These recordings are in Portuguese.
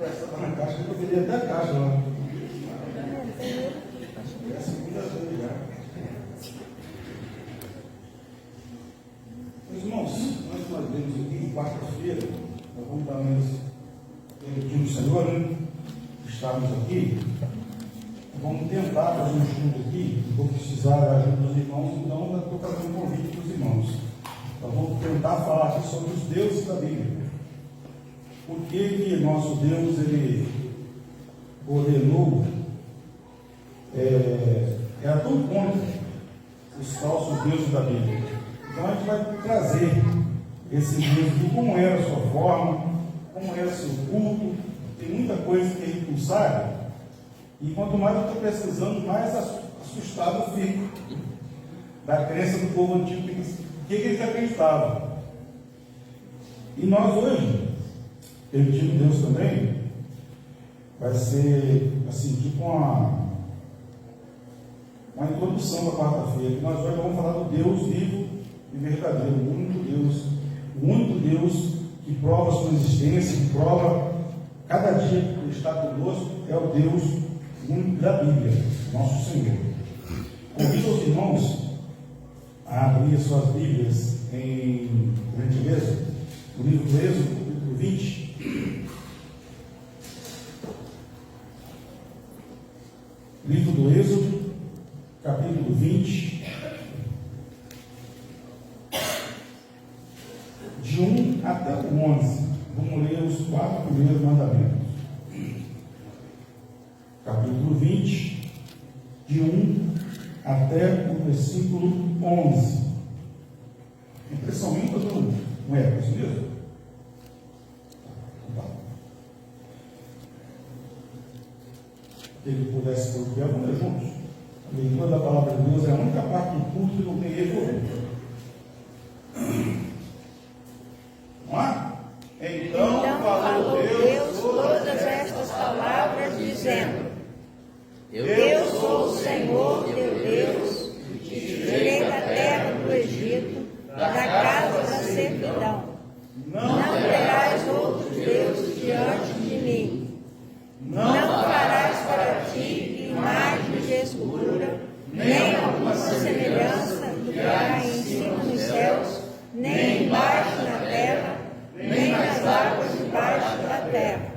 Está na caixa, eu queria até a caixa lá. É a segunda vez já. Meus irmãos, nós vemos aqui, quarta-feira, nós vamos dar menos pelo Senhor, né? Estamos aqui. Vamos tentar fazer um estudo aqui. Vou precisar da ajuda dos irmãos, então eu estou fazendo um convite para os irmãos. Então vamos tentar falar aqui sobre os deuses da Bíblia. Por que nosso Deus ele ordenou a todo contra os falsos deuses da Bíblia? Então a gente vai trazer esse Deus aqui, como era a sua forma, como era o seu culto. Tem muita coisa que a gente não sabe. E quanto mais eu estou pesquisando, mais assustado eu fico da crença do povo antigo, o que eles acreditavam. E nós hoje, permitindo Deus também, vai ser assim, tipo uma introdução da quarta-feira. Nós hoje vamos falar do Deus vivo e verdadeiro, o único Deus que prova a sua existência, que prova cada dia que Ele está conosco, é o Deus único da Bíblia, nosso Senhor. Convido os irmãos a abrir suas Bíblias em gentileza, no livro do Êxodo, capítulo 20. Livro do Êxodo, capítulo 20, de 1 até o 11. Vamos ler os 4 primeiros mandamentos. Capítulo 20, de 1 até o versículo 11. Impressão minha, todo mundo? Não é isso mesmo? Tá. Se ele pudesse pôr o pé, vamos ler juntos. A leitura da palavra de Deus é a única parte do culto que não tem erro. Vamos lá? Então falou Deus todas estas palavras, dizendo: Eu sou o Senhor teu Deus, que te tirei da terra do Egito, da casa da servidão. Não terás outros deuses diante de mim. Não farás para ti imagem de escultura, nem alguma semelhança do que há em cima nos céus, nem embaixo na terra, nem nas águas debaixo da terra.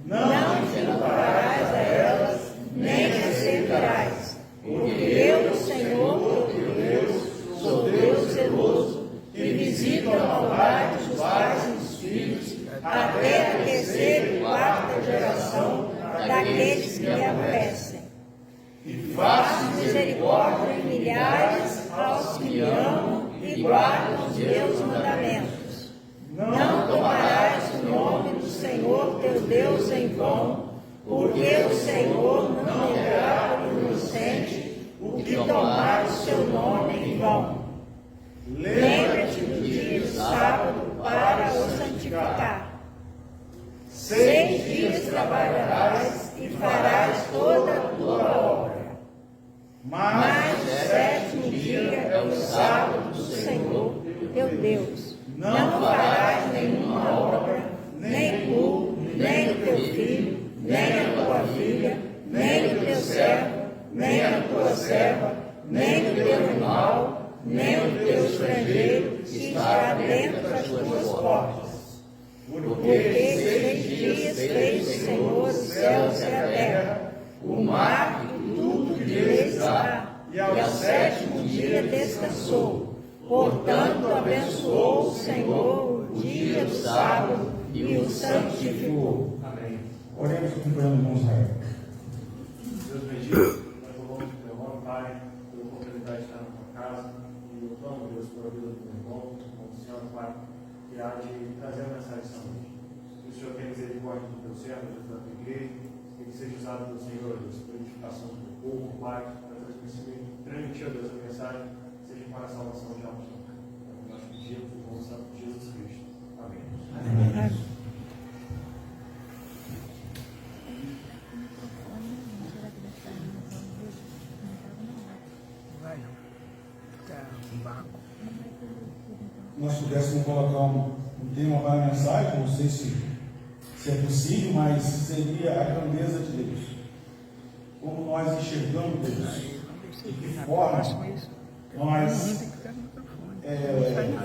Não te louvarás a elas, nem as servirás, porque eu, o Senhor, teu Deus, sou Deus zeloso, que visita a maldade dos pais e dos filhos, até a terceira e quarta geração daqueles que me aborrecem. E faço misericórdia em milhares aos que me amam e guardam os meus mandamentos. Não tomarás o nome do Senhor teu Deus em vão, porque o Senhor não terá por inocente o que tomar o seu nome em vão. Lembra-te do dia do sábado para o santificar. 6 dias trabalharás e farás toda a tua obra. Mas o 7º dia é o sábado do Senhor teu Deus. Não farás nenhuma obra, nem tu, nem o teu filho, nem a tua filha, nem o teu servo, nem a tua serva, nem o teu animal, nem o teu estrangeiro que está dentro das tuas portas. Porque 6 dias fez o Senhor os céus e a terra, o mar e tudo que neles há, e ao 7º dia descansou. Portanto, abençoou o Senhor o dia do sábado e o santificou. Amém. Oremos acompanhando o irmão Israel. Deus bendiga, nós louvamos o teu nome, Pai, pela oportunidade de estar na tua casa. E eu clamo, Deus, pela vida do meu irmão, do Senhor, Pai, que há de trazer a mensagem esta noite. Que o Senhor tenha misericórdia do teu servo, da tua igreja, que ele seja usado pelo Senhor, Deus, para a edificação do teu povo, Pai, para transmitir a Deus a mensagem, seja para a salvação de almas. Nós pedimos o nome santo de Jesus Cristo. Amém. Amém. Nós pudéssemos colocar um tema para a mensagem, não sei se se é possível, mas seria a grandeza de Deus. Como nós enxergamos Deus, de que forma nós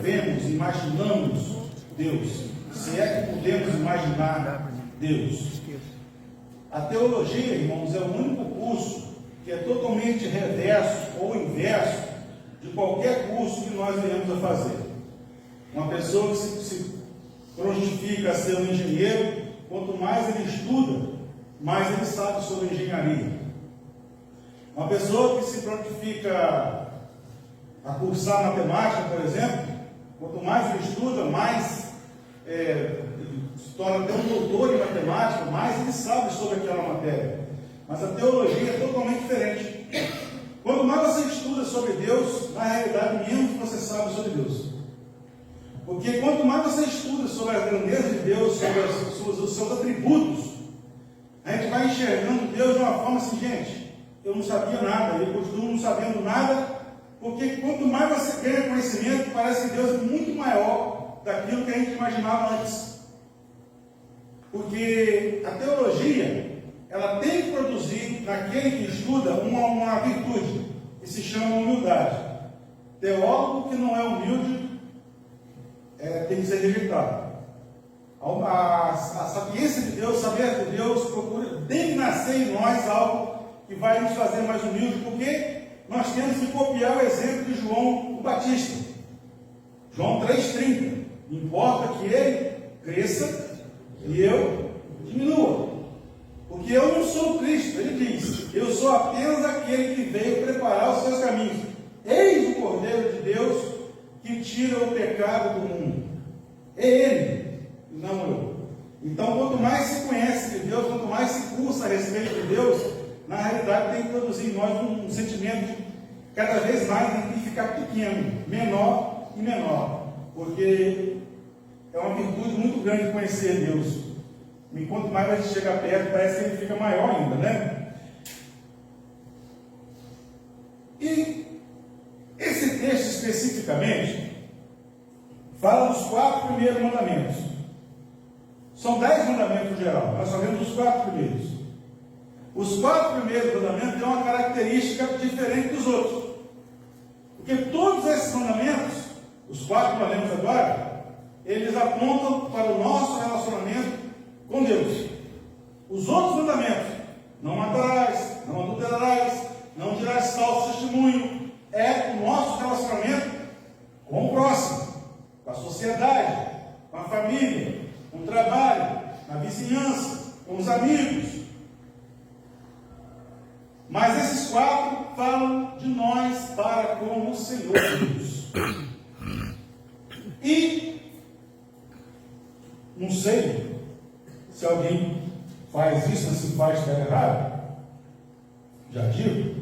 vemos, imaginamos Deus, se é que podemos imaginar Deus. A teologia, irmãos, é o único curso que é totalmente reverso ou inverso de qualquer curso que nós venhamos a fazer. Uma pessoa que se prontifica a ser um engenheiro, quanto mais ele estuda, mais ele sabe sobre engenharia. Uma pessoa que se prontifica a cursar matemática, por exemplo, quanto mais ele estuda, mais se torna até um doutor em matemática, mais ele sabe sobre aquela matéria. Mas a teologia é totalmente diferente. Quanto mais você estuda sobre Deus, na realidade, menos você sabe sobre Deus. Porque quanto mais você estuda sobre a grandeza de Deus, sobre os seus atributos, a gente vai enxergando Deus de uma forma assim, gente, eu não sabia nada, eu continuo não sabendo nada, porque quanto mais você ganha conhecimento, parece que Deus é muito maior daquilo que a gente imaginava antes. Porque a teologia, ela tem que produzir naquele que estuda uma virtude, que se chama humildade. Teólogo que não é humilde tem que ser rejeitado. A sapiência de Deus, saber de Deus, tem que nascer em nós algo que vai nos fazer mais humildes, porque nós temos que copiar o exemplo de João o Batista. João 3,30. Importa que ele cresça e eu diminua. Porque eu não sou Cristo, ele diz, eu sou apenas aquele que veio preparar os seus caminhos. Eis o Cordeiro de Deus que tira o pecado do mundo. É ele, não eu. Então, quanto mais se conhece de Deus, quanto mais se cursa a respeito de Deus, na realidade tem que produzir em nós um sentimento de cada vez mais de ficar pequeno, menor e menor. Porque é uma virtude muito grande conhecer Deus. E quanto mais a gente chega perto, parece que ele fica maior ainda, né? E esse texto especificamente fala dos 4 primeiros mandamentos. São 10 mandamentos no geral, nós só vemos os 4 primeiros. Os 4 primeiros mandamentos têm uma característica diferente dos outros. Porque todos esses mandamentos, os 4 que nós lemos agora, eles apontam para o nosso relacionamento com Deus. Os outros mandamentos, não matarás, não adulterarás, não dirás falso testemunho, é o nosso relacionamento com o próximo, com a sociedade, com a família, com o trabalho, na vizinhança, com os amigos. Mas esses 4 falam de nós para com o Senhor Deus. E não sei se alguém faz isso, mas se faz, está errado. Já digo,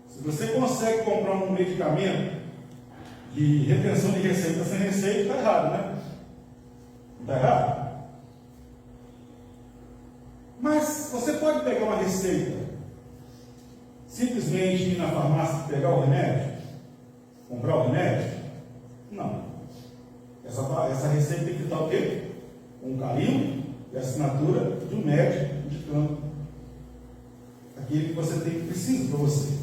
se você consegue comprar um medicamento de retenção de receita sem receita, está errado, né? Está errado. Mas você pode pegar uma receita, simplesmente ir na farmácia e pegar o remédio, comprar o remédio? Não. Essa receita tem que estar o quê? Com carimbo e assinatura de um médico indicando aquilo que você tem que precisa para você.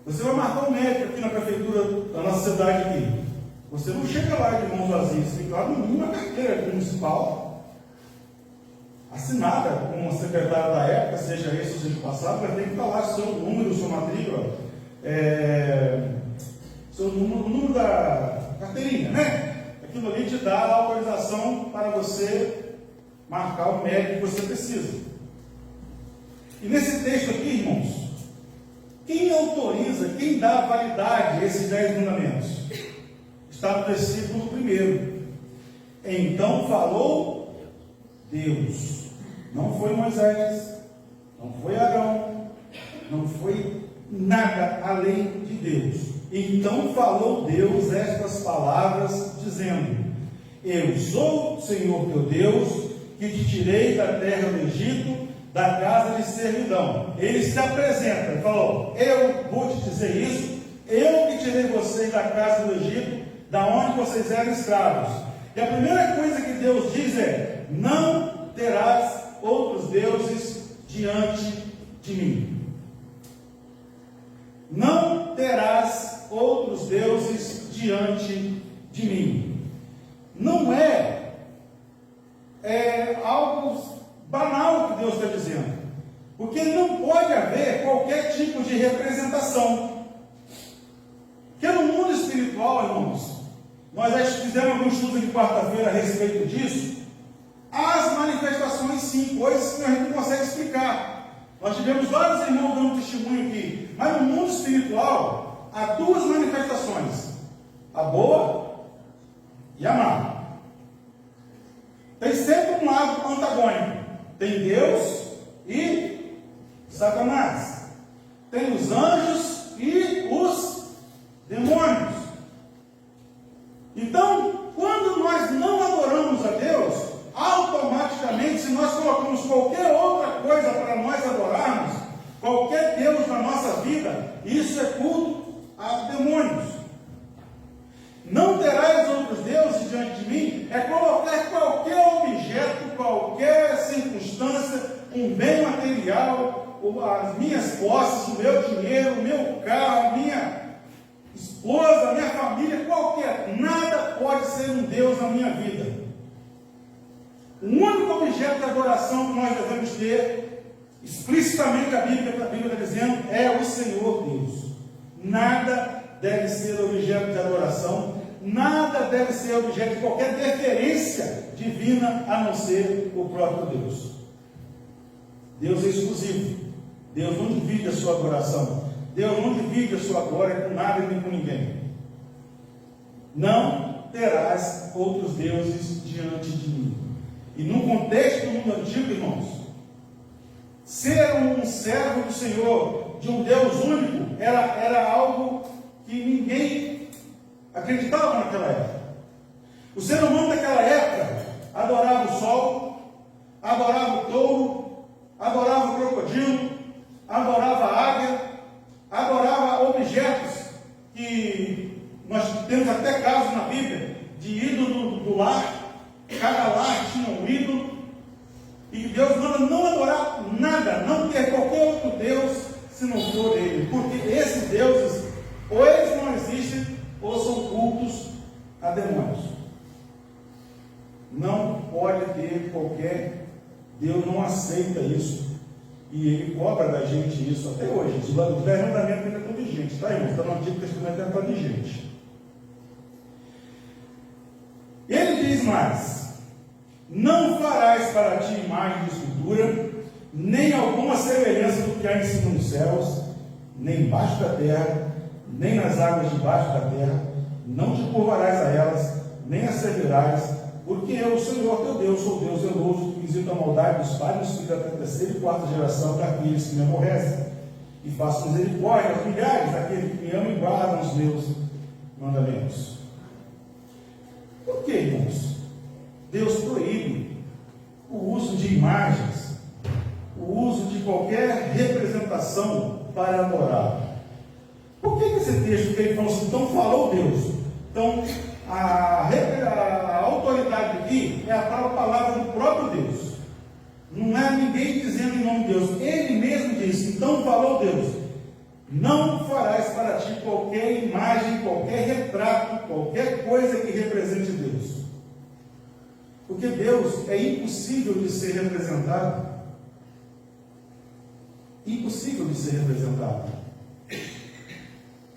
Você vai marcar um médico aqui na prefeitura da nossa cidade aqui. Você não chega lá de mãos vazias, você tem que ir lá no mínimo uma carteira municipal assinada com uma secretária da época, seja esse ou seja o passado, vai ter que falar seu número, sua matrícula, o número da carteirinha, né? Aquilo ali te dá a autorização para você marcar o médico que você precisa. E nesse texto aqui, irmãos, quem autoriza, quem dá validade a esses 10 mandamentos? Está no versículo 1. Então falou Deus. Não foi Moisés, não foi Arão, não foi nada além de Deus. Então falou Deus estas palavras, dizendo: Eu sou o Senhor teu Deus, que te tirei da terra do Egito, da casa de servidão. Ele se apresenta, ele falou: eu vou te dizer isso, eu que tirei vocês da casa do Egito, da onde vocês eram escravos. E a primeira coisa que Deus diz é: não terás outros deuses diante de mim. Não terás outros deuses diante de mim. Não é algo banal que Deus está dizendo, porque não pode haver qualquer tipo de representação. Porque no mundo espiritual, irmãos, nós já fizemos algum estudo de quarta-feira a respeito disso. As manifestações, sim, coisas que a gente não consegue explicar. Nós tivemos vários irmãos dando testemunho aqui, mas no mundo espiritual há duas manifestações: a boa e a má. Tem sempre um lado antagônico. Tem Deus e Satanás. Tem os anjos e os demônios. Então, quando nós não adoramos a Deus, automaticamente, se nós colocamos qualquer outra coisa para nós adorarmos, qualquer Deus na nossa vida, isso é culto a demônios. Não terás outros deuses diante de mim, é colocar qualquer objeto, qualquer circunstância, um bem material, as minhas posses, o meu dinheiro, o meu carro, a minha esposa, a minha família, qualquer, nada pode ser um Deus na minha vida. O único objeto de adoração que nós devemos ter, explicitamente a Bíblia está dizendo, é o Senhor Deus. Nada deve ser objeto de adoração, nada deve ser objeto de qualquer deferência divina, a não ser o próprio Deus. Deus é exclusivo. Deus não divide a sua adoração. Deus não divide a sua glória com nada e nem com ninguém. Não terás outros deuses diante de mim. E no contexto do mundo antigo, irmãos, ser um servo do Senhor, de um Deus único, era algo que ninguém acreditava naquela época. O ser humano daquela época adorava o sol, adorava o touro, adorava o crocodilo, adorava a águia, adorava objetos que nós temos até casos na Bíblia de ídolo do lar. Cada lar tinha um ídolo, e Deus manda não adorar nada, não ter qualquer outro Deus se não for Ele, porque esses deuses, ou eles não existem, ou são cultos a demônios. Não pode ter qualquer Deus, não aceita isso, e Ele cobra da gente isso até hoje. O 10 mandamentos ainda estão vigentes, tá, irmão? Está no Antigo Testamento, ainda está vigente. Ele diz mais: não farás para ti imagem de escultura, nem alguma semelhança do que há em cima nos céus, nem embaixo da terra, nem nas águas debaixo da terra. Não te curvarás a elas, nem as servirás, porque eu, o Senhor teu Deus, sou Deus zeloso, que visito a maldade dos pais, dos filhos até a terceira e quarta geração daqueles que me aborrecem, e faço misericórdia aos milhares daqueles que me amam e guardam os meus mandamentos. Por que, irmãos, Deus proíbe o uso de imagens, o uso de qualquer representação para adorar? Por que esse texto que ele falou assim, então falou Deus? Então, a autoridade aqui é a palavra do próprio Deus. Não é ninguém dizendo em nome de Deus. Ele mesmo disse, então falou Deus: não farás para ti qualquer imagem, qualquer retrato, qualquer coisa que represente Deus. Porque Deus é impossível de ser representado. Impossível de ser representado.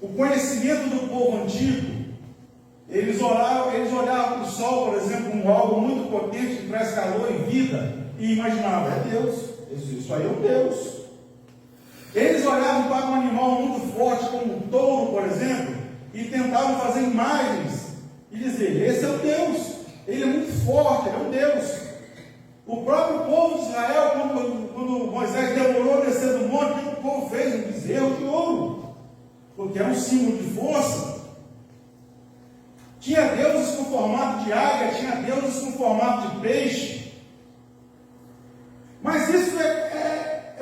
O conhecimento do povo antigo, eles olhavam para o sol, por exemplo, como algo muito potente que traz calor e vida, e imaginavam, é Deus, isso aí é o Deus. Eles olhavam para um animal muito forte, como um touro, por exemplo, e tentavam fazer imagens e dizer, esse é o Deus, ele é muito forte, ele é o Deus. O próprio povo de Israel, quando Moisés demorou a descer do monte, o que o povo fez? Um bezerro de ouro, porque é um símbolo de força. Tinha deuses com formato de águia, tinha deuses com formato de peixe. Mas isso é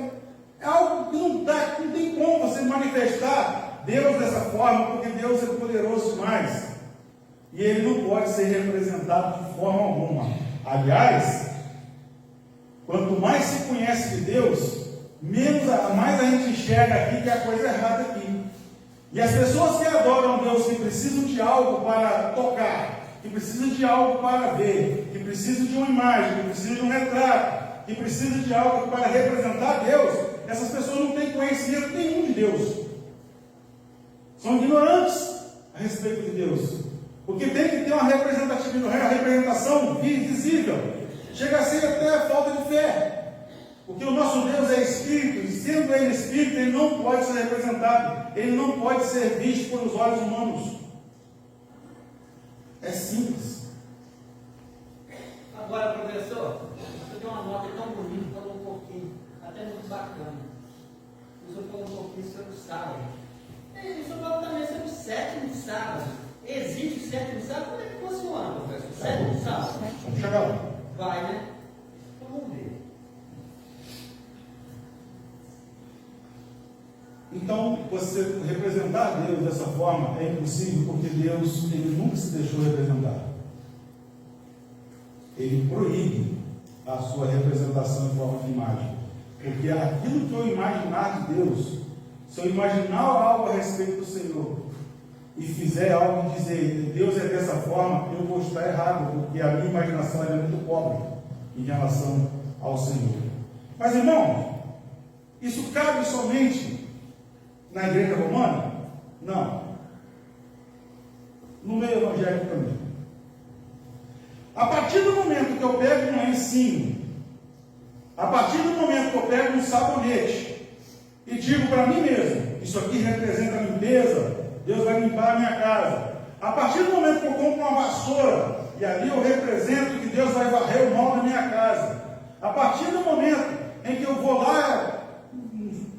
algo que não tem como você manifestar Deus dessa forma, porque Deus é poderoso demais. E Ele não pode ser representado de forma alguma. Aliás, conhece de Deus, mais a gente enxerga aqui que há coisa errada aqui. E as pessoas que adoram Deus, que precisam de algo para tocar, que precisam de algo para ver, que precisam de uma imagem, que precisam de um retrato, que precisam de algo para representar Deus, essas pessoas não têm conhecimento nenhum de Deus. São ignorantes a respeito de Deus. Porque tem que ter uma representação visível. Chega a ser até a falta de fé. Porque o nosso Deus é Espírito, e sendo Ele Espírito, Ele não pode ser representado, Ele não pode ser visto pelos olhos humanos. É simples. Agora, professor, você tem uma nota tão bonita, falou um pouquinho, até muito bacana. O senhor falou um pouquinho sobre o sábado. E o senhor falou também sobre o sétimo sábado. Existe o sétimo sábado? Como é que funciona, professor? O sétimo sábado? Vamos chegar lá. Vai, né? Então vamos ver. Então, você representar Deus dessa forma é impossível, porque Deus, Ele nunca se deixou representar. Ele proíbe a sua representação em forma de imagem. Porque aquilo que eu imaginar de Deus, se eu imaginar algo a respeito do Senhor, e fizer algo e dizer, Deus é dessa forma, eu vou estar errado, porque a minha imaginação é muito pobre em relação ao Senhor. Mas, irmão, isso cabe somente na igreja romana? Não. No meio evangélico também. A partir do momento que eu pego um ensino, a partir do momento que eu pego um sabonete e digo para mim mesmo, isso aqui representa a limpeza, Deus vai limpar a minha casa. A partir do momento que eu compro uma vassoura e ali eu represento que Deus vai varrer o mal da minha casa. A partir do momento em que eu vou lá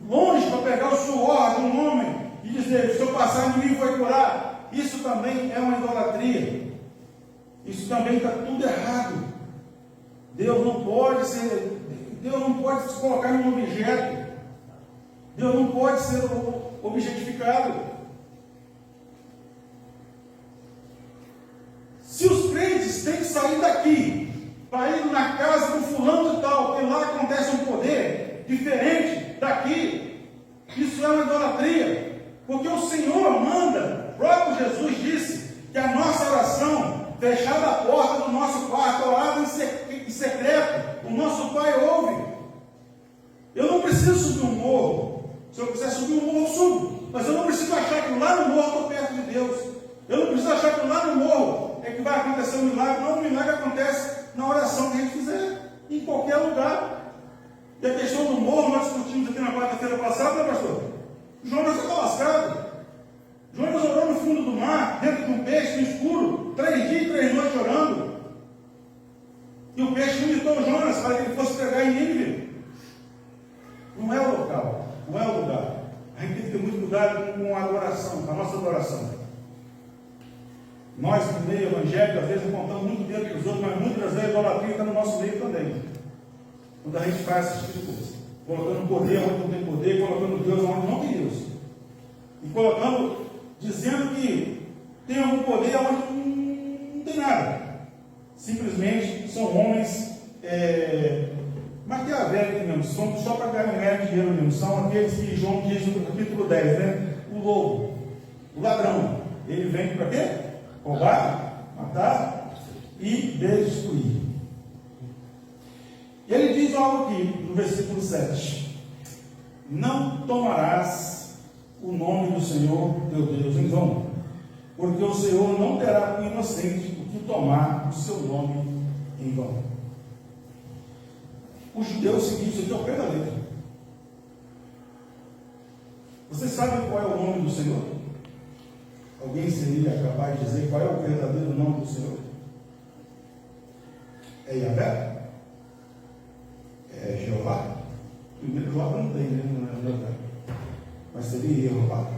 longe para pegar o suor de um homem e dizer, se eu passar ninguém vai curar, isso também é uma idolatria. Isso também está tudo errado. Deus não pode se colocar em um objeto. Deus não pode ser objetificado. Se os crentes têm que sair daqui para ir na casa do fulano e tal, que lá acontece um poder diferente daqui, isso é uma idolatria. Porque o Senhor manda, o próprio Jesus disse que a nossa oração, fechada a porta do nosso quarto, orada em secreto, o nosso Pai ouve. Eu não preciso subir um morro. Se eu quiser subir um morro, eu subo. Mas eu não preciso achar que lá no morro eu estou perto de Deus. Eu não preciso achar que lá no morro é que vai acontecer um milagre. Não, o milagre acontece na oração que a gente fizer, em qualquer lugar. E a questão do morro, nós discutimos aqui na quarta-feira passada, né, pastor? Jonas está lascado. Jonas orou no fundo do mar, dentro de um peixe, no escuro, 3 dias e 3 noites orando. E o peixe imitou Jonas para que ele fosse pregar em Nínive. Não é o local, não é o lugar. A gente tem que ter muito cuidado com a adoração, com a nossa adoração. Nós, no meio evangélico, às vezes apontamos muito dedo para os outros, mas muitas vezes a idolatria está no nosso meio também. Quando a gente faz essas coisas, colocando poder onde não tem poder, colocando Deus onde não tem Deus. E colocando, dizendo que tem algum poder onde não tem nada. Simplesmente são homens maquiavélicos mesmo, são só para ganhar dinheiro mesmo. São aqueles que João diz no capítulo 10, né? O lobo, o ladrão. Ele vem para quê? Roubar, matar e destruir. E ele diz algo aqui no versículo 7: não tomarás o nome do Senhor teu Deus em vão, porque o Senhor não terá com o inocente o que tomar o seu nome em vão. Os judeus seguiam isso aqui ao pé da letra. Vocês sabem qual é o nome do Senhor? Alguém seria capaz de dizer qual é o verdadeiro nome do Senhor? É Yahvé? É Jeová? Primeiro Jeová não tem, né? Não é Jeová. Mas seria Jeová?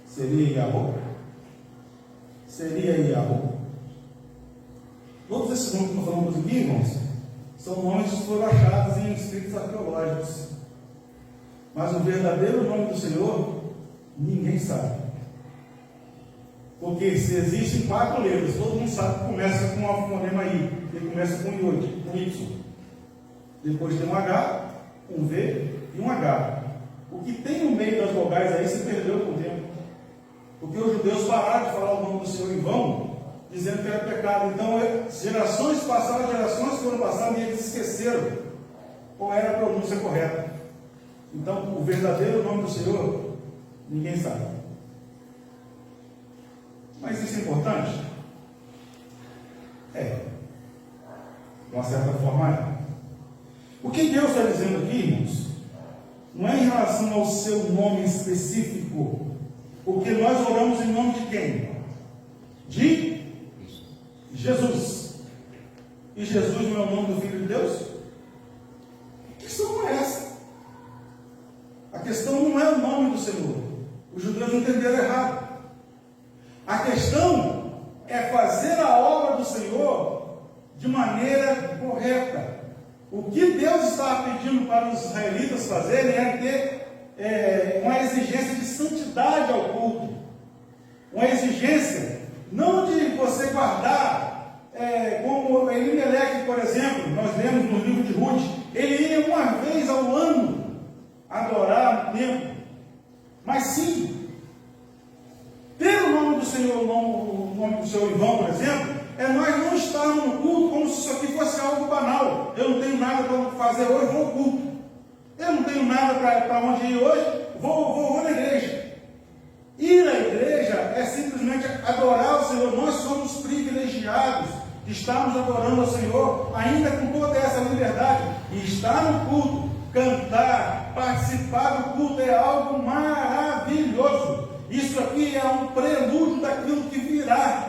Seria Yahô? Seria Yahô? Todos esses nomes que nós falamos aqui, irmãos, são nomes que foram achados em escritos arqueológicos. Mas o verdadeiro nome do Senhor, ninguém sabe. Porque se existem 4 letras, todo mundo sabe que começa com o fonema I, ele começa com Iod, com Y. Depois tem um H, um V e um H. O que tem no meio das vogais aí se perdeu com o tempo. Porque os judeus pararam de falar o nome do Senhor em vão, dizendo que era pecado. Então, gerações passaram, gerações foram passadas e eles esqueceram qual era a pronúncia correta. Então, o verdadeiro nome do Senhor, ninguém sabe. Mas isso é importante? É. De uma certa forma é. O que Deus está dizendo aqui, irmãos, não é em relação ao seu nome específico, porque nós oramos em nome de quem? De Jesus. E Jesus não é o nome do Filho de Deus? Que questão é essa? A questão não é o nome do Senhor. Os judeus entenderam errado. A questão é fazer a obra do Senhor de maneira correta. O que Deus estava pedindo para os israelitas fazerem era ter uma exigência de santidade ao culto. Uma exigência não de você guardar, como Elimeleque, por exemplo, nós lemos no livro de Ruth, ele ia uma vez ao ano adorar no templo, mas sim, ter o nome do Senhor, o nome do Senhor em vão, por exemplo, nós não estarmos no culto como se isso aqui fosse algo banal. Eu não tenho nada para fazer hoje, vou ao culto. Eu não tenho nada para onde ir hoje, vou na igreja. Ir à igreja é simplesmente adorar o Senhor. Nós somos privilegiados de estarmos adorando ao Senhor, ainda com toda essa liberdade. E estar no culto, cantar, participar do culto é algo maravilhoso. Isso aqui é um prelúdio daquilo que virá.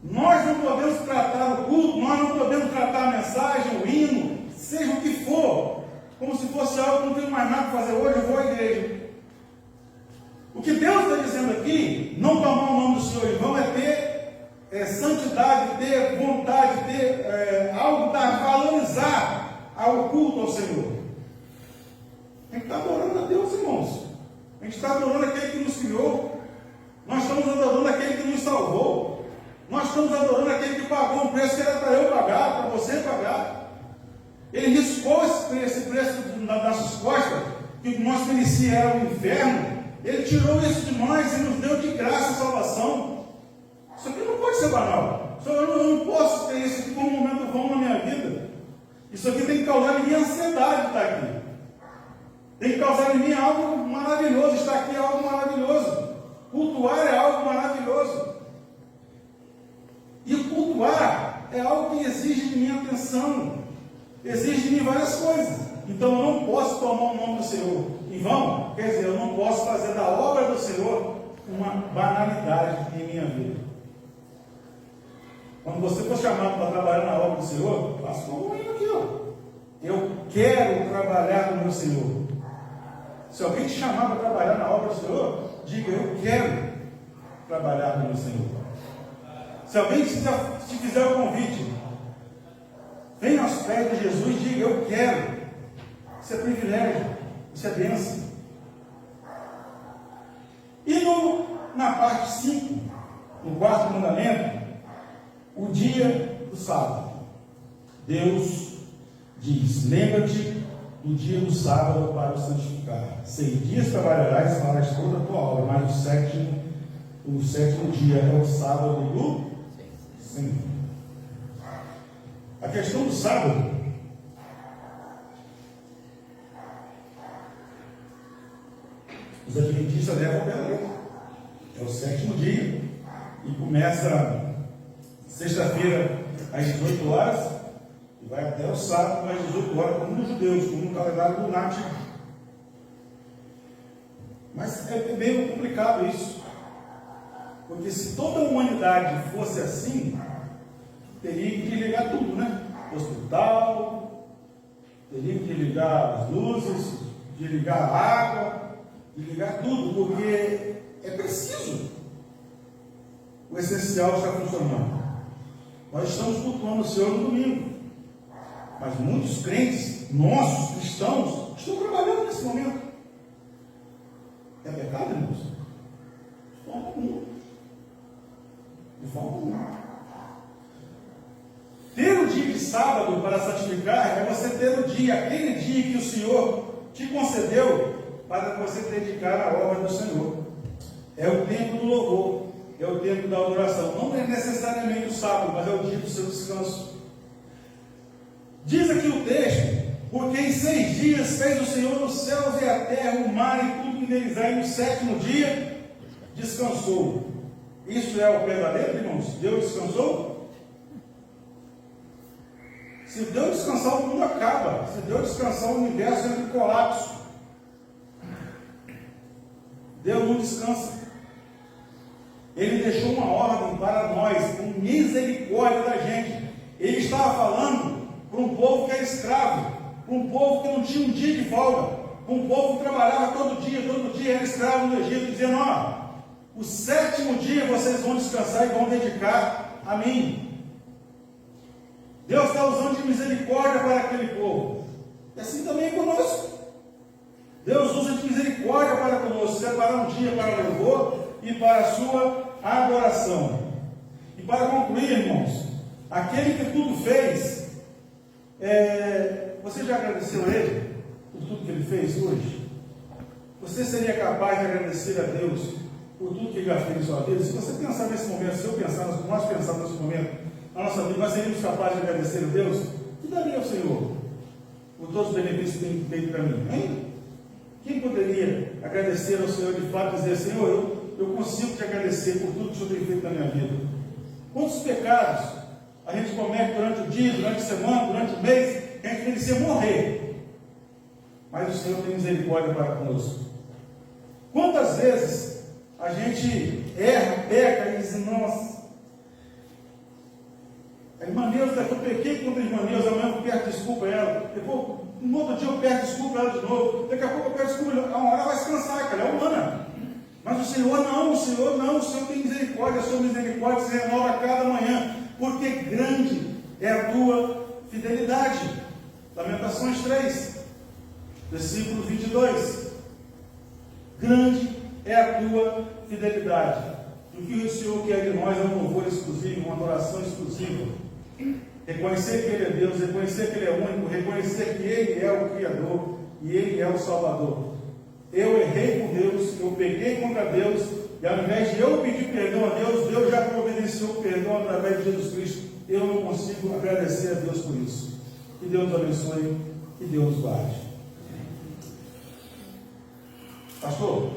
Nós não podemos tratar o culto, nós não podemos tratar a mensagem, o hino, seja o que for, como se fosse algo que não tenho mais nada para fazer hoje, eu vou à igreja. O que Deus está dizendo aqui, não tomar o nome do Senhor em vão, é ter santidade, ter vontade, ter algo para valorizar ao culto ao Senhor. A gente está adorando a Deus, irmãos. A gente está adorando aquele que nos criou. Nós estamos adorando aquele que nos salvou. Nós estamos adorando aquele que pagou um preço que era para eu pagar, para você pagar. Ele riscou esse preço nas nossas costas, que nós merecíamos era o inferno. Ele tirou isso de nós e nos deu de graça a salvação. Isso aqui não pode ser banal. Eu não posso ter isso aqui como um momento bom na minha vida. Isso aqui tem que causar em mim ansiedade de estar aqui. Tem que causar em mim algo maravilhoso. Estar aqui é algo maravilhoso. Cultuar é algo maravilhoso. E cultuar é algo que exige de mim atenção, exige de mim várias coisas. Então eu não posso tomar o nome do Senhor em vão, quer dizer, eu não posso fazer da obra do Senhor uma banalidade em minha vida. Quando você for chamado para trabalhar na obra do Senhor, faça como eu aqui, ó. Eu quero trabalhar no meu Senhor. Se alguém te chamar para trabalhar na obra do Senhor, diga, eu quero trabalhar no meu Senhor. Se alguém te fizer o convite, venha aos pés de Jesus e diga, eu quero. Isso é privilégio, isso é bênção. E na parte 5, no quarto mandamento, o dia do sábado. Deus diz, lembra-te do dia do sábado para o santificar. 6 dias trabalharás e farás toda a tua obra, mas o sétimo dia é o sábado do Senhor. A questão do sábado os adventistas levam pela lei. É o 7º dia e começa sexta-feira às 18 horas e vai até o sábado às 18 horas, como nos judeus, como no calendário lunático. Mas é meio complicado isso. Porque se toda a humanidade fosse assim, teria que desligar tudo, né? Hospital, teria que desligar as luzes, desligar a água, desligar tudo, porque é preciso. O essencial está funcionando. Nós estamos cultuando o Senhor no domingo, mas muitos crentes, nossos cristãos, estão trabalhando nesse momento. É pecado, irmãos? De forma alguma. De forma alguma. Ter o dia de sábado para santificar é você ter o dia, aquele dia que o Senhor te concedeu para você dedicar a obra do Senhor. É o tempo do louvor, é o tempo da adoração. Não é necessariamente o sábado, mas é o dia do seu descanso. Diz aqui o texto: porque em 6 dias fez o Senhor os céus e a terra, o mar e tudo que neles há, e no 7º dia descansou. Isso é o verdadeiro, irmãos? Deus descansou? Se Deus descansar, o mundo acaba. Se Deus descansar, o universo entra em colapso. Deus não descansa. Ele deixou uma ordem para nós, com misericórdia da gente. Ele estava falando para um povo que era escravo, para um povo que não tinha um dia de folga, para um povo que trabalhava todo dia era escravo no Egito, dizendo: ó, o 7º dia vocês vão descansar e vão dedicar a mim. Deus está usando de misericórdia para aquele povo. E assim também é conosco. Deus usa de misericórdia para conosco, separar um dia para o louvor e para a sua adoração. E para concluir, irmãos, aquele que tudo fez, você já agradeceu a Ele por tudo que Ele fez hoje? Você seria capaz de agradecer a Deus por tudo que Ele já fez em sua vida? Se você pensar nesse momento, se eu pensar, nós pensarmos nesse momento, na nossa vida, nós seríamos capazes de agradecer a Deus? Que daria ao Senhor por todos os benefícios que tem feito para mim? Hein? Quem poderia agradecer ao Senhor de fato e dizer: Senhor, eu consigo te agradecer por tudo que o Senhor tem feito na minha vida? Quantos pecados a gente comete durante o dia, durante a semana, durante o mês, que a gente merecia morrer, mas o Senhor tem misericórdia para conosco? Quantas vezes a gente erra, peca e diz: nossa, a irmã Neuza, eu pequei contra a irmã Neuza, amanhã eu peço desculpa a ela, depois, no outro dia eu peço desculpa a ela de novo, daqui a pouco eu peço desculpa, a uma hora vai se cansar, cara, é humana. Mas o Senhor não, o Senhor tem misericórdia, a sua misericórdia se renova a cada manhã, porque grande é a tua fidelidade. Lamentações 3, versículo 22. Grande é a tua fidelidade. O que o Senhor quer de nós é um louvor exclusivo, uma adoração exclusiva. Reconhecer que Ele é Deus, reconhecer que Ele é único, reconhecer que Ele é o Criador e Ele é o Salvador. Eu errei com Deus, eu pequei contra Deus, e ao invés de eu pedir perdão a Deus, Deus já providenciou o perdão através de Jesus Cristo. Eu não consigo agradecer a Deus por isso. Que Deus nos abençoe, que Deus nos guarde. Pastor?